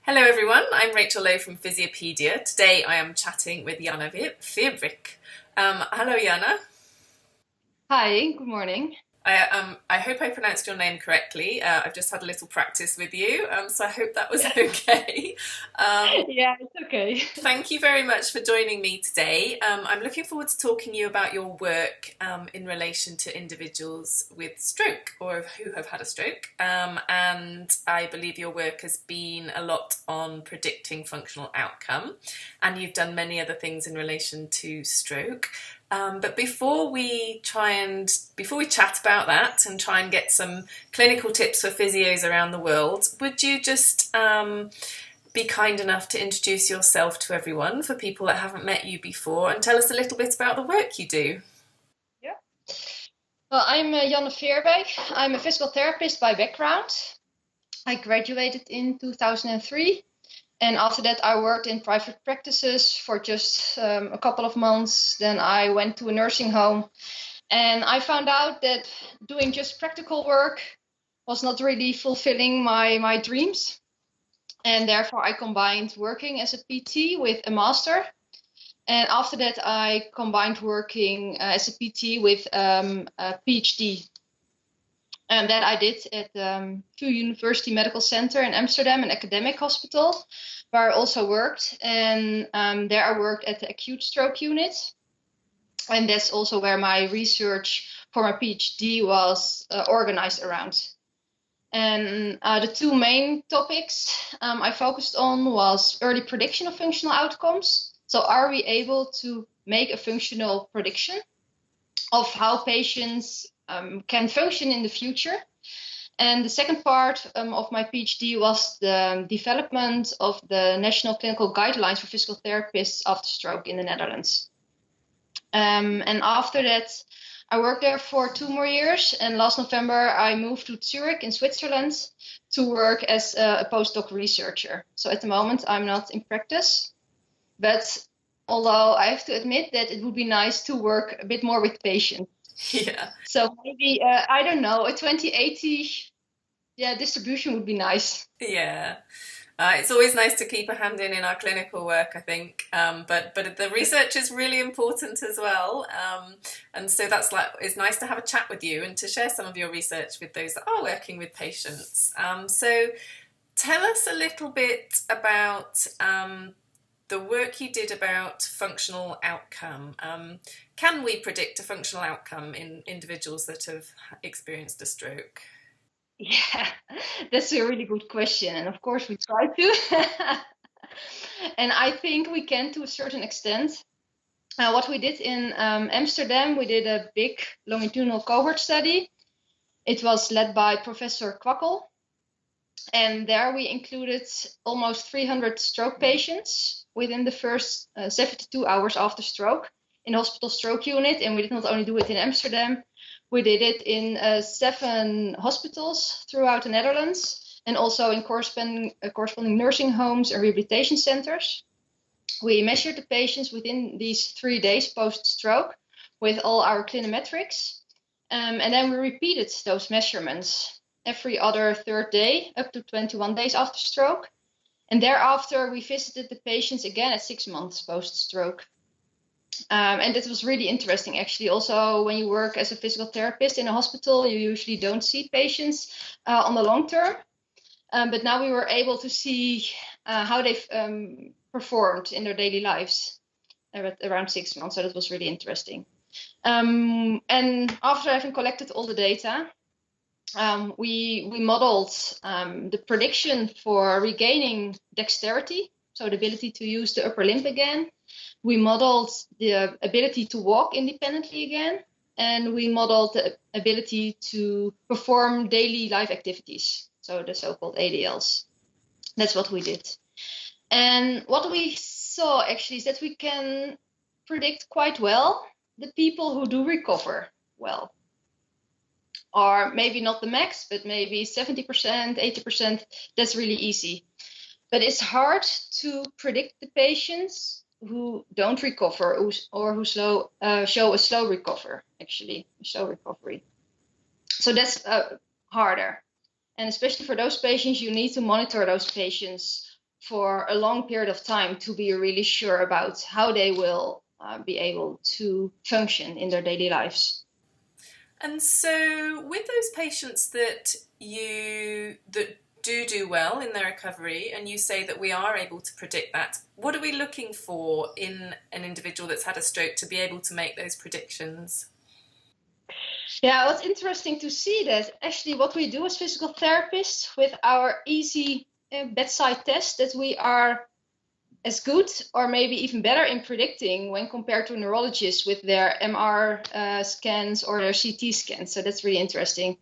Hello everyone, I'm Rachel Lowe from Physiopedia. Today I am chatting with Janne Veerbeek. Hello Janne. Hi, good morning. I hope I pronounced your name correctly. I've just had a little practice with you, so I hope that was okay. Um, Yeah, it's okay. Thank you very much for joining me today. I'm looking forward to talking to you about your work in relation to individuals with stroke or who have had a stroke. And I believe your work has been a lot on predicting functional outcome, and you've done many other things in relation to stroke. But before we chat about that and try and get some clinical tips for physios around the world, would you just be kind enough to introduce yourself to everyone for people that haven't met you before and tell us a little bit about the work you do? Yeah. Well, I'm Janne Veerbeek. I'm a physical therapist by background. I graduated in 2003, and after that I worked in private practices for just a couple of months. Then I went to a nursing home, and I found out that doing just practical work was not really fulfilling my dreams. And therefore I combined working as a PT with a master. And after that, I combined working as a PT with a PhD. And that I did at VU University Medical Center in Amsterdam, an academic hospital, where I also worked. And there I worked at the acute stroke unit. And that's also where my research for my PhD was organized around. And the two main topics I focused on was early prediction of functional outcomes. So are we able to make a functional prediction of how patients can function in the future? And the second part of my PhD was the development of the National Clinical Guidelines for Physical Therapists after stroke in the Netherlands. And after that, I worked there for 2 more years, and last November I moved to Zurich in Switzerland to work as a postdoc researcher. So at the moment I'm not in practice, but although I have to admit that it would be nice to work a bit more with patients. Yeah. So maybe, I don't know, a 2080 distribution would be nice. Yeah. It's always nice to keep a hand in our clinical work, I think. But the research is really important as well. And so it's nice to have a chat with you and to share some of your research with those that are working with patients. So tell us a little bit about the work you did about functional outcome. Can we predict a functional outcome in individuals that have experienced a stroke? Yeah, that's a really good question. And of course we try to. And I think we can to a certain extent. What we did in Amsterdam, we did a big longitudinal cohort study. It was led by Professor Kwakkel. And there we included almost 300 stroke patients within the first 72 hours after stroke in hospital stroke unit. And we did not only do it in Amsterdam, we did it in 7 hospitals throughout the Netherlands and also in corresponding nursing homes and rehabilitation centers. We measured the patients within these 3 days post-stroke with all our clinometrics. And then we repeated those measurements every other third day up to 21 days after stroke. And thereafter, we visited the patients again at 6 months post-stroke. And it was really interesting, actually. Also, when you work as a physical therapist in a hospital, you usually don't see patients on the long term. But now we were able to see how they've performed in their daily lives around 6 months. So that was really interesting. And after having collected all the data, we modeled the prediction for regaining dexterity, so the ability to use the upper limb again. We modeled the ability to walk independently again, and we modeled the ability to perform daily life activities, so the so-called ADLs. That's what we did. And what we saw actually is that we can predict quite well the people who do recover well. Or maybe not the max, but maybe 70%, 80%, that's really easy. But it's hard to predict the patients who don't recover or who show a slow recovery. So that's harder. And especially for those patients, you need to monitor those patients for a long period of time to be really sure about how they will be able to function in their daily lives. And so, with those patients that do well in their recovery, and you say that we are able to predict that, what are we looking for in an individual that's had a stroke to be able to make those predictions? Yeah, what's interesting to see that actually what we do as physical therapists with our easy bedside test, that we are as good or maybe even better in predicting when compared to neurologists with their MR scans or their CT scans. So that's really interesting.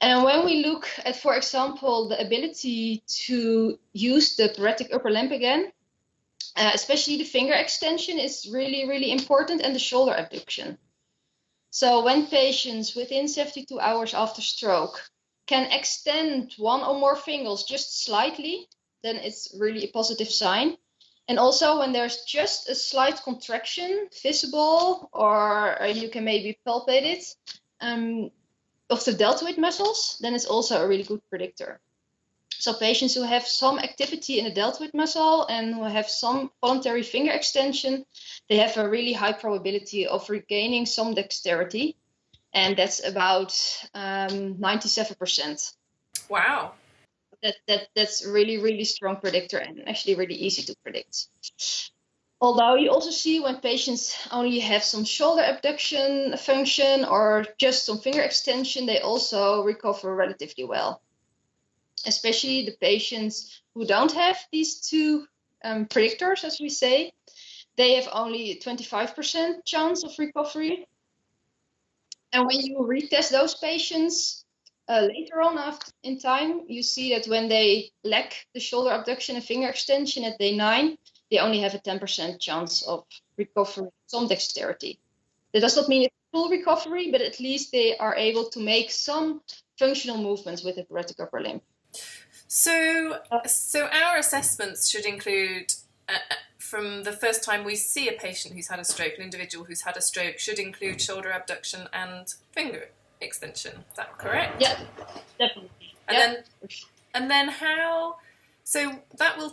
And when we look at, for example, the ability to use the thoracic upper limb again, especially the finger extension is really, really important, and the shoulder abduction. So when patients within 72 hours after stroke can extend one or more fingers just slightly, then it's really a positive sign. And also when there's just a slight contraction visible, or you can maybe palpate it, of the deltoid muscles, then it's also a really good predictor. So patients who have some activity in the deltoid muscle and who have some voluntary finger extension, they have a really high probability of regaining some dexterity. And that's about 97%. Wow. That's a really, really strong predictor, and actually really easy to predict. Although you also see when patients only have some shoulder abduction function or just some finger extension, they also recover relatively well. Especially the patients who don't have these two predictors, as we say, they have only 25% chance of recovery. And when you retest those patients later on in time, you see that when they lack the shoulder abduction and finger extension at day 9, they only have a 10% chance of recovering some dexterity. That does not mean it's full recovery, but at least they are able to make some functional movements with the thoracic upper limb. So our assessments should include, from the first time we see a patient who's had a stroke, an individual who's had a stroke, should include shoulder abduction and finger extension. Is that correct? Yeah, definitely. And then how? So that will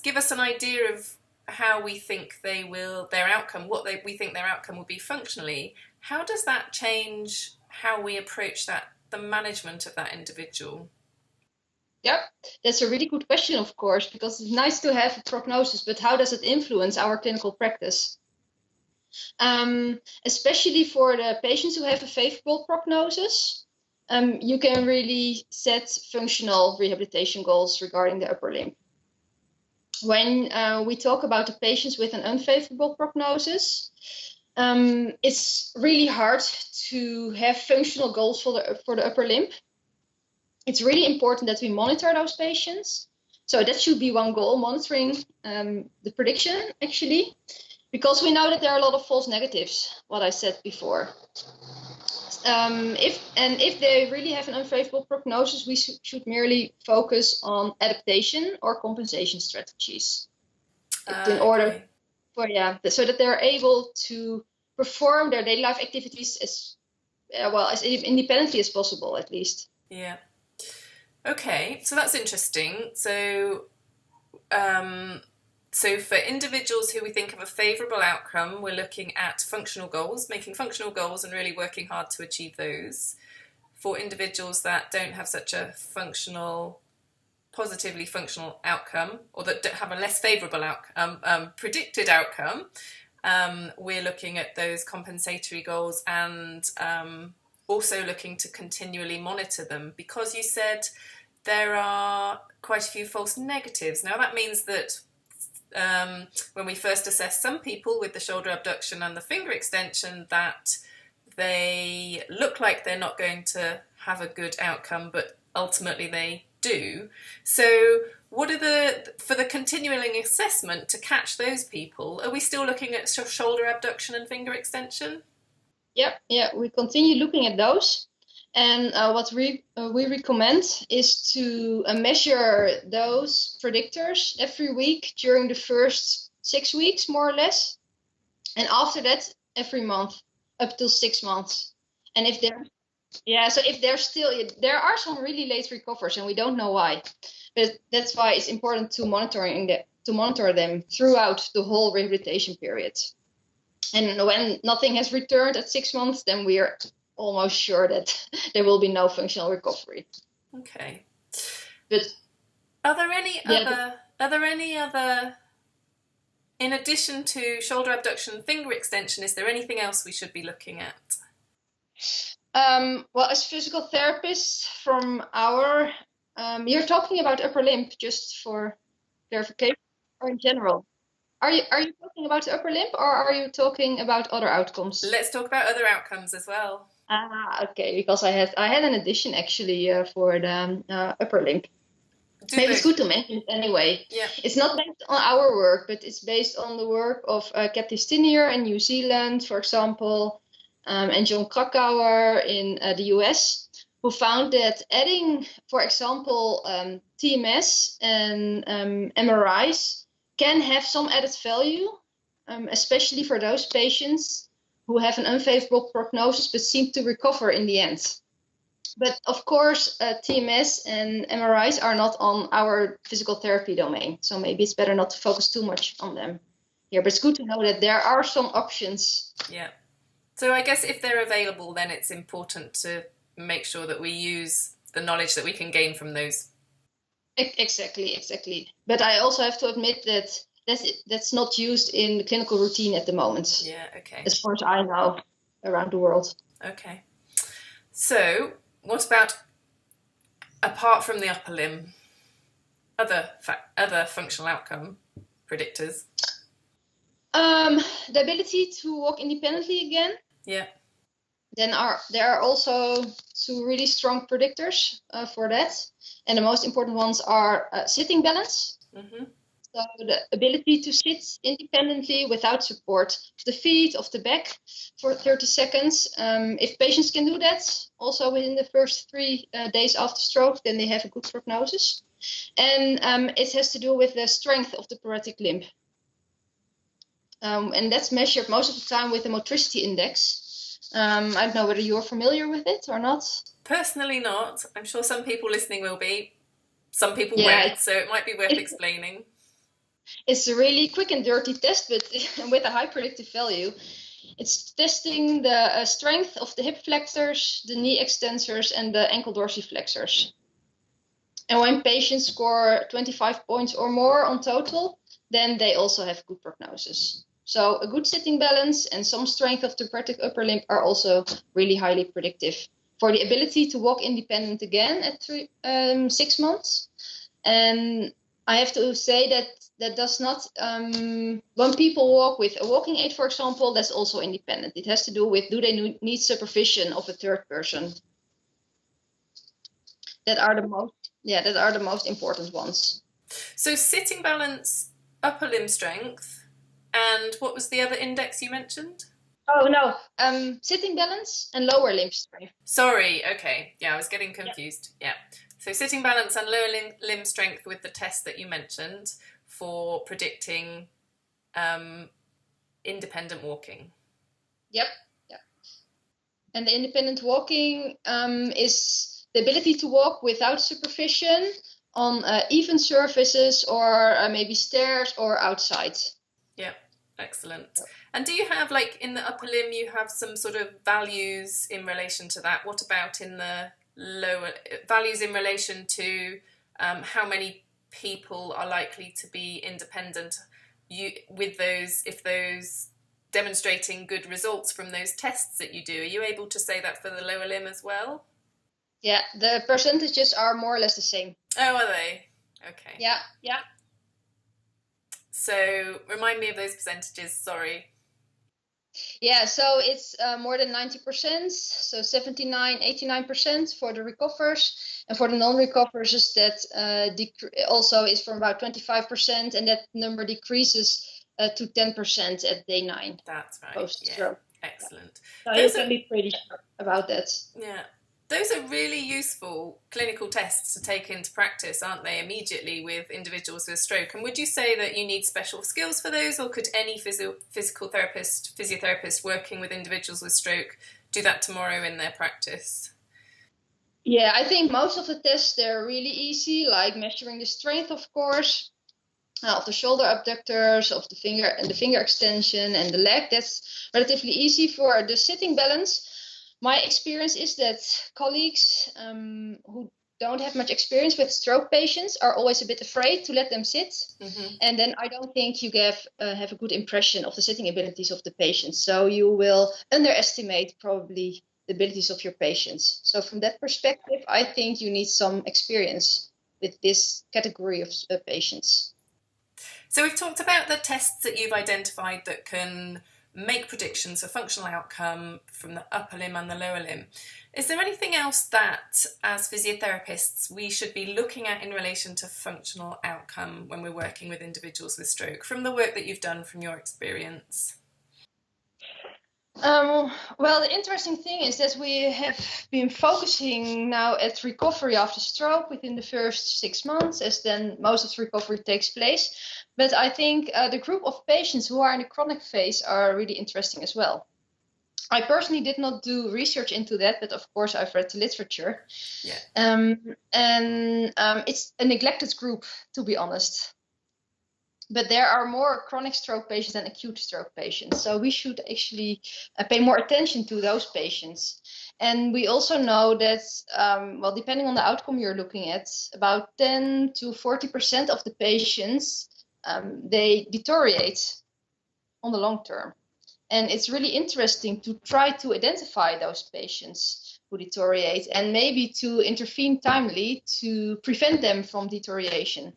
give us an idea of how we think their outcome, we think their outcome will be functionally. How does that change how we approach the management of that individual? Yeah, that's a really good question, of course, because it's nice to have a prognosis, but how does it influence our clinical practice? Especially for the patients who have a favorable prognosis, you can really set functional rehabilitation goals regarding the upper limb. When we talk about the patients with an unfavorable prognosis, it's really hard to have functional goals for the upper limb. It's really important that we monitor those patients. So that should be one goal, monitoring the prediction, actually, because we know that there are a lot of false negatives, what I said before. If they really have an unfavorable prognosis, we should merely focus on adaptation or compensation strategies in order so that they're able to perform their daily life activities as independently as possible, at least. Yeah. Okay, so that's interesting. So for individuals who we think have a favourable outcome, we're looking at functional goals, making functional goals and really working hard to achieve those. For individuals that don't have such a positively functional outcome, or that have a less favourable predicted outcome, we're looking at those compensatory goals and also looking to continually monitor them, because you said there are quite a few false negatives. Now that means that when we first assess some people with the shoulder abduction and the finger extension, that they look like they're not going to have a good outcome, but ultimately they do. So what are for the continuing assessment to catch those people, are we still looking at shoulder abduction and finger extension? Yeah, we continue looking at those. And what we recommend is to measure those predictors every week during the first 6 weeks, more or less. And after that, every month, up to 6 months. And if they're Yeah, so if there are some really late recoveries, and we don't know why, but that's why it's important to monitor them throughout the whole rehabilitation period. And when nothing has returned at 6 months, then we are almost sure that there will be no functional recovery. Okay. But Are there any yeah, other, in addition to shoulder abduction, finger extension, is there anything else we should be looking at? well, as physical therapists from our, you're talking about upper limb, just for clarification, or in general? Are you talking about the upper limb, or are you talking about other outcomes? Let's talk about other outcomes as well. Okay, because I had an addition actually for the upper limb. Do Maybe it's both. good to mention it anyway. Yeah. It's not based on our work, but it's based on the work of Cathy Stinier in New Zealand, for example, and John Krakauer in the US, who found that adding, for example, TMS and MRIs can have some added value, especially for those patients who have an unfavorable prognosis but seem to recover in the end. But of course, TMS and MRIs are not on our physical therapy domain, so maybe it's better not to focus too much on them here. But it's good to know that there are some options. Yeah. So I guess if they're available, then it's important to make sure that we use the knowledge that we can gain from those. Exactly. But I also have to admit that that's not used in the clinical routine at the moment. Yeah, okay. As far as I know, around the world. Okay. So what about, apart from the upper limb, other functional outcome predictors? The ability to walk independently again. Yeah. Then there are also two really strong predictors for that. And the most important ones are sitting balance. Mm-hmm. So the ability to sit independently without support of the feet, of the back for 30 seconds. If patients can do that, also within the first 3 days after stroke, then they have a good prognosis. And it has to do with the strength of the thoracic limb. And that's measured most of the time with the motricity index. I don't know whether you're familiar with it or not. Personally not. I'm sure some people listening will be. Some people Yeah, won't, so it might be worth explaining. It's a really quick and dirty test, but with a high predictive value. It's testing the strength of the hip flexors, the knee extensors, and the ankle dorsiflexors. And when patients score 25 points or more on total, then they also have good prognosis. So a good sitting balance and some strength of the thoracic upper limb are also really highly predictive for the ability to walk independent again at 6 months. And I have to say that does not, when people walk with a walking aid, for example, that's also independent. It has to do with, do they need supervision of a third person? That are the most important ones. So sitting balance, upper limb strength, and what was the other index you mentioned? Oh no, sitting balance and lower limb strength. Sorry, okay. Yeah, I was getting confused. Yeah. So sitting balance and lower limb strength with the test that you mentioned for predicting independent walking. Yep. And the independent walking is the ability to walk without supervision on even surfaces or maybe stairs or outside. Yeah, excellent. Yep. And do you have, like, in the upper limb, you have some sort of values in relation to that? What about in the lower values in relation to how many people are likely to be independent with those, if those demonstrating good results from those tests that you do? Are you able to say that for the lower limb as well? Yeah, the percentages are more or less the same. Oh, are they? Okay. Yeah. So remind me of those percentages, sorry. Yeah, so it's more than 90%, so 79, 89% for the recovers, and for the non-recovers that also is from about 25%, and that number decreases to 10% at day 9. That's right. Post-stroke. Yeah. Excellent. So you can be pretty sure about that. Yeah. Those are really useful clinical tests to take into practice, aren't they, immediately with individuals with stroke? And would you say that you need special skills for those, or could any physical therapist, physiotherapist working with individuals with stroke do that tomorrow in their practice? Yeah, I think most of the tests, they're really easy, like measuring the strength, of course, of the shoulder abductors, of the finger and the finger extension and the leg. That's relatively easy. For the sitting balance, my experience is that colleagues who don't have much experience with stroke patients are always a bit afraid to let them sit. And then I don't think you have a good impression of the sitting abilities of the patients. So you will underestimate probably the abilities of your patients. So from that perspective, I think you need some experience with this category of patients. So we've talked about the tests that you've identified that can make predictions of functional outcome from the upper limb and the lower limb. Is there anything else that, as physiotherapists, we should be looking at in relation to functional outcome when we're working with individuals with stroke, from the work that you've done, from your experience? Well, the interesting thing is that we have been focusing now at recovery after stroke within the first 6 months, as then most of the recovery takes place. But I think the group of patients who are in the chronic phase are really interesting as well. I personally did not do research into that, but of course I've read the literature. Yeah. It's a neglected group, to be honest. But there are more chronic stroke patients than acute stroke patients. So we should actually pay more attention to those patients. And we also know that, well, depending on the outcome you're looking at, about 10 to 40% of the patients, they deteriorate on the long term. And it's really interesting to try to identify those patients who deteriorate and maybe to intervene timely to prevent them from deterioration.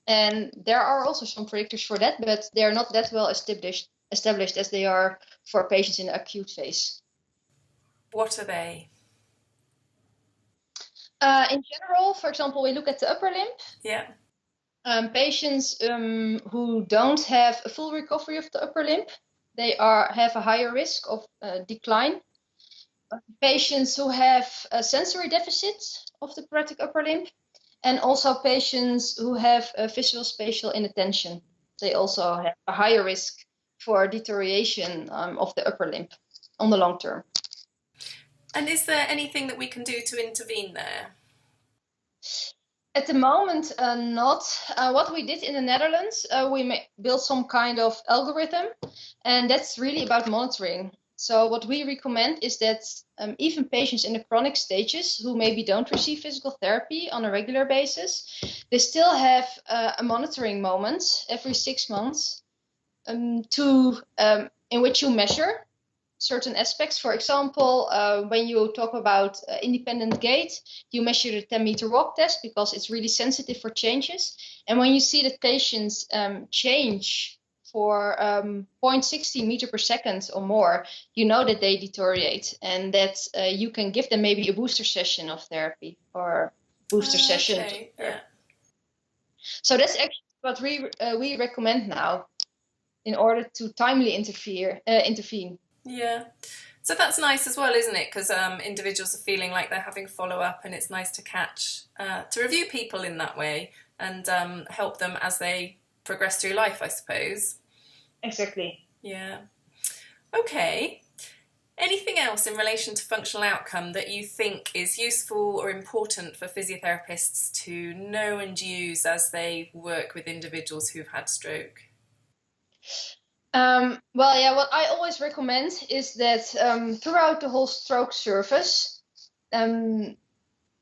And there are also some predictors for that, but they're not that well established as they are for patients in the acute phase. What are they? In general, for example, we look at the upper limb. Yeah. Patients who don't have a full recovery of the upper limb, they have a higher risk of decline. Patients who have a sensory deficit of the thoracic upper limb, and also patients who have a visual spatial inattention. They also have a higher risk for deterioration of the upper limb on the long term. And is there anything that we can do to intervene there? At the moment, not. What we did in the Netherlands, we built some kind of algorithm, and that's really about monitoring. So what we recommend is that even patients in the chronic stages who maybe don't receive physical therapy on a regular basis, they still have a monitoring moment every 6 months in which you measure certain aspects. For example, when you talk about independent gait, you measure the 10-meter walk test because it's really sensitive for changes. And when you see that patients change for 0.60 meter per second or more, you know that they deteriorate and that you can give them maybe a booster session of therapy or booster session. Okay. Yeah. So that's actually what we recommend now in order to timely intervene. Yeah. So that's nice as well, isn't it? Because individuals are feeling like they're having follow-up, and it's nice to to review people in that way and help them as they progress through life, I suppose. Exactly. Yeah. Okay. Anything else in relation to functional outcome that you think is useful or important for physiotherapists to know and use as they work with individuals who've had stroke? Well, yeah, what I always recommend is that throughout the whole stroke service,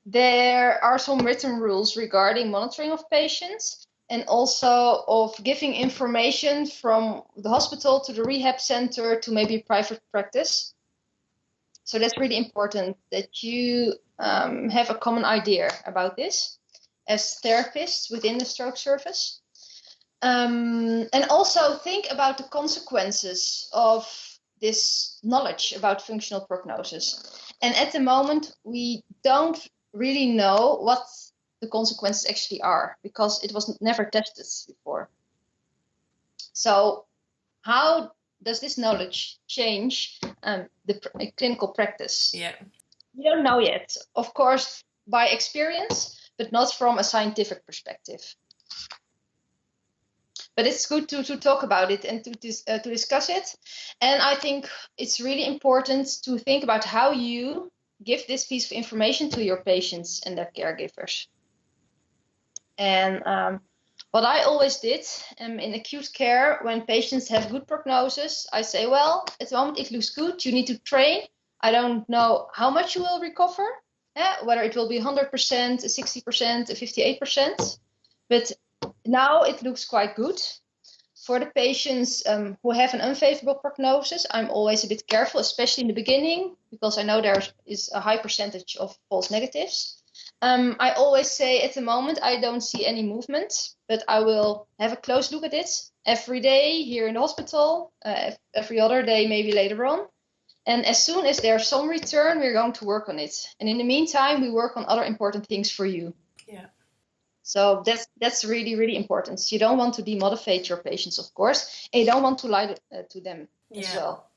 there are some written rules regarding monitoring of patients and also of giving information from the hospital to the rehab center to maybe private practice. So that's really important that you have a common idea about this as therapists within the stroke service. And also think about the consequences of this knowledge about functional prognosis. And at the moment, we don't really know what the consequences actually are because it was never tested before. So how does this knowledge change the clinical practice? Yeah. We don't know yet. Of course, by experience, but not from a scientific perspective. But it's good to talk about it and to discuss it. And I think it's really important to think about how you give this piece of information to your patients and their caregivers. And what I always did in acute care, when patients have good prognosis, I say, well, at the moment it looks good, you need to train. I don't know how much you will recover, whether it will be 100%, 60%, 58%, but now it looks quite good. For the patients who have an unfavorable prognosis, I'm always a bit careful, especially in the beginning, because I know there is a high percentage of false negatives. I always say at the moment I don't see any movement, but I will have a close look at it every day here in the hospital, every other day, maybe later on. And as soon as there's some return, we're going to work on it. And in the meantime, we work on other important things for you. Yeah. So that's really, really important. You don't want to demotivate your patients, of course, and you don't want to lie to them as well.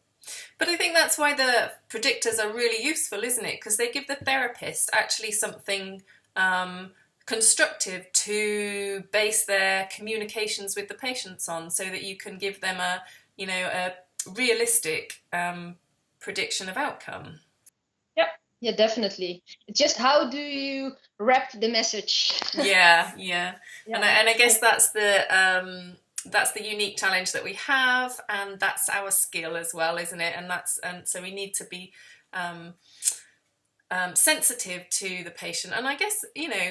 But I think that's why the predictors are really useful, isn't it? Because they give the therapist actually something constructive to base their communications with the patients on, so that you can give them a realistic prediction of outcome. Yeah, definitely. It's just how do you wrap the message? Yeah. And I guess that's the unique challenge that we have, and that's our skill as well, isn't it? And so we need to be sensitive to the patient, and I guess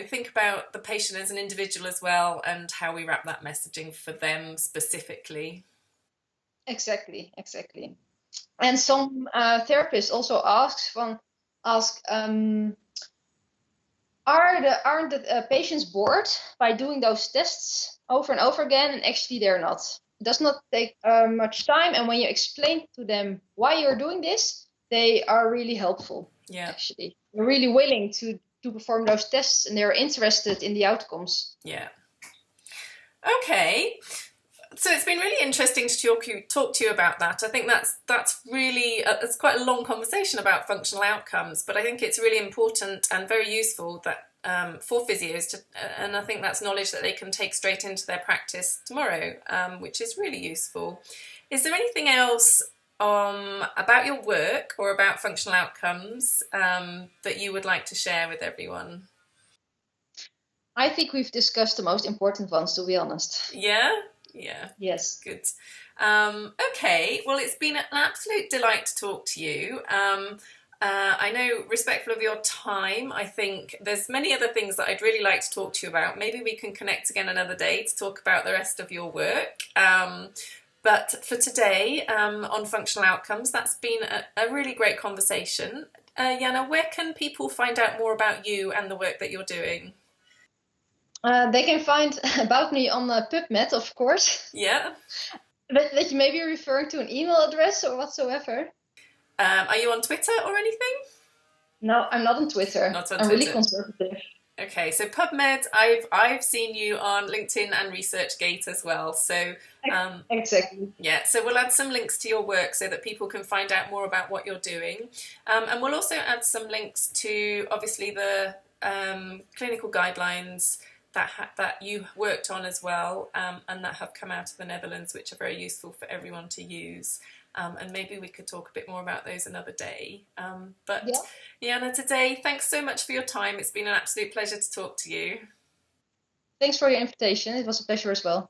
think about the patient as an individual as well, and how we wrap that messaging for them specifically. Exactly. And some therapists also aren't the patients bored by doing those tests over and over again? And actually they're not. It does not take much time, and when you explain to them why you're doing this, they are really helpful. Actually, they're really willing to perform those tests, and they're interested in the outcomes. Okay. So it's been really interesting to talk to you about that. I think that's really it's quite a long conversation about functional outcomes, but I think it's really important and very useful that for physios and I think that's knowledge that they can take straight into their practice tomorrow, which is really useful. Is there anything else about your work or about functional outcomes that you would like to share with everyone? I think we've discussed the most important ones, to be honest. Yeah. Yes. Good. Okay. Well, it's been an absolute delight to talk to you. I know, respectful of your time, I think there's many other things that I'd really like to talk to you about. Maybe we can connect again another day to talk about the rest of your work. But for today, on functional outcomes, that's been a really great conversation. Janne, where can people find out more about you and the work that you're doing? They can find about me on PubMed, of course. Yeah. But that you may be referring to an email address or whatsoever. Are you on Twitter or anything? No, I'm not on Twitter. I'm really conservative. Okay, so PubMed, I've seen you on LinkedIn and ResearchGate as well. So exactly. Yeah, so we'll add some links to your work so that people can find out more about what you're doing, and we'll also add some links to obviously the clinical guidelines that you worked on as well, and that have come out of the Netherlands, which are very useful for everyone to use. And maybe we could talk a bit more about those another day. But Janne, today, thanks so much for your time. It's been an absolute pleasure to talk to you. Thanks for your invitation. It was a pleasure as well.